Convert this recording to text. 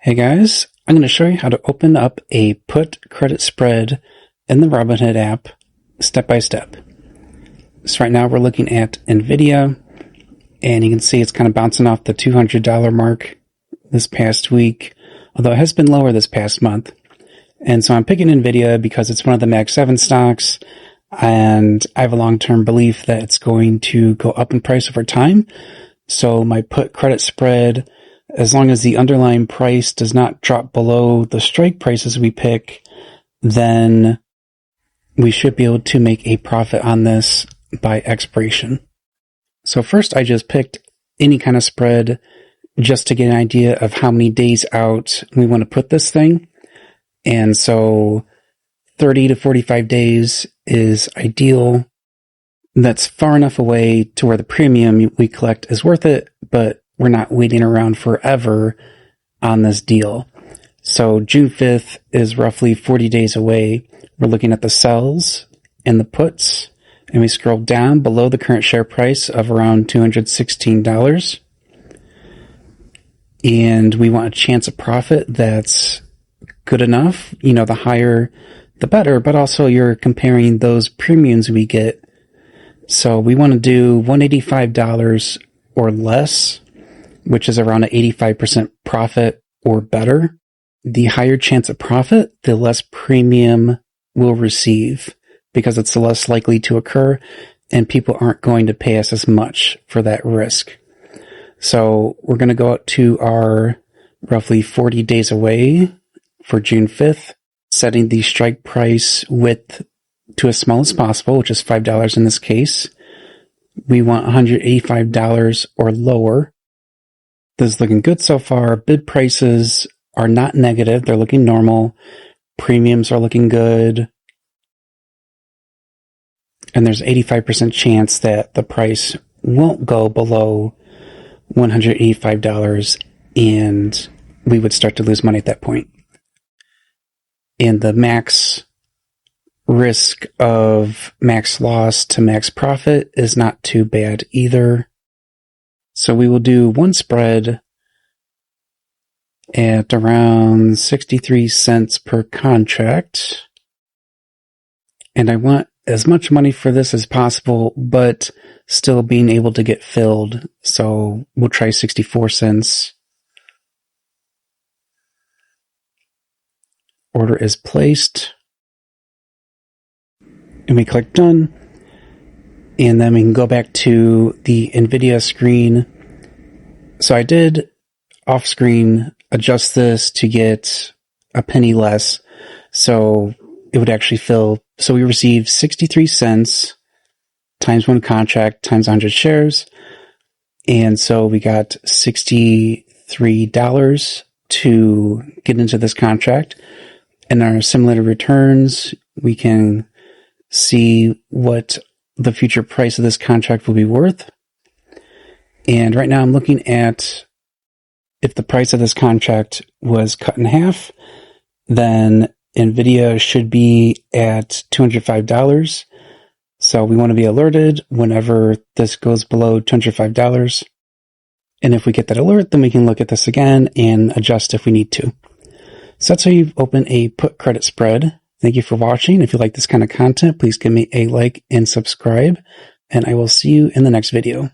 Hey guys, I'm going to show you how to open up a put credit spread in the Robinhood app step by step. So right now we're looking at Nvidia, and you can see it's kind of bouncing off the $200 mark this past week, although it has been lower this past month. And so I'm picking Nvidia because it's one of the Mag 7 stocks, and I have a long-term belief that it's going to go up in price over time. So my put credit spread, as long as the underlying price does not drop below the strike prices we pick, then we should be able to make a profit on this by expiration. So first I just picked any kind of spread just to get an idea of how many days out we want to put this thing. And so 30 to 45 days is ideal. That's far enough away to where the premium we collect is worth it, but we're not waiting around forever on this deal. So June 5th is roughly 40 days away. We're looking at the sells and the puts, and we scroll down below the current share price of around $216. And we want a chance of profit that's good enough. You know, the higher, the better, but also you're comparing those premiums we get. So we want to do $185 or less, which is around an 85% profit or better. The higher chance of profit, the less premium we'll receive because it's less likely to occur and people aren't going to pay us as much for that risk. So we're going to go out to our roughly 40 days away for June 5th, setting the strike price width to as small as possible, which is $5 in this case. We want $185 or lower. This is looking good so far. Bid prices are not negative. They're looking normal. Premiums are looking good. And there's 85% chance that the price won't go below $185 and we would start to lose money at that point. And the max risk of max loss to max profit is not too bad either. So we will do one spread at around 63 cents per contract. And I want as much money for this as possible, but still being able to get filled. So we'll try 64 cents. Order is placed. And we click done. And then we can go back to the Nvidia screen. So I did off screen adjust this to get a penny less. So it would actually fill. So we received 63 cents times one contract times 100 shares. And so we got $63 to get into this contract. And our simulated returns, we can see what the future price of this contract will be worth. And right now I'm looking at if the price of this contract was cut in half, then Nvidia should be at $205. So we want to be alerted whenever this goes below $205. And if we get that alert, then we can look at this again and adjust if we need to. So that's how you open a put credit spread. Thank you for watching. If you like this kind of content, please give me a like and subscribe, and I will see you in the next video.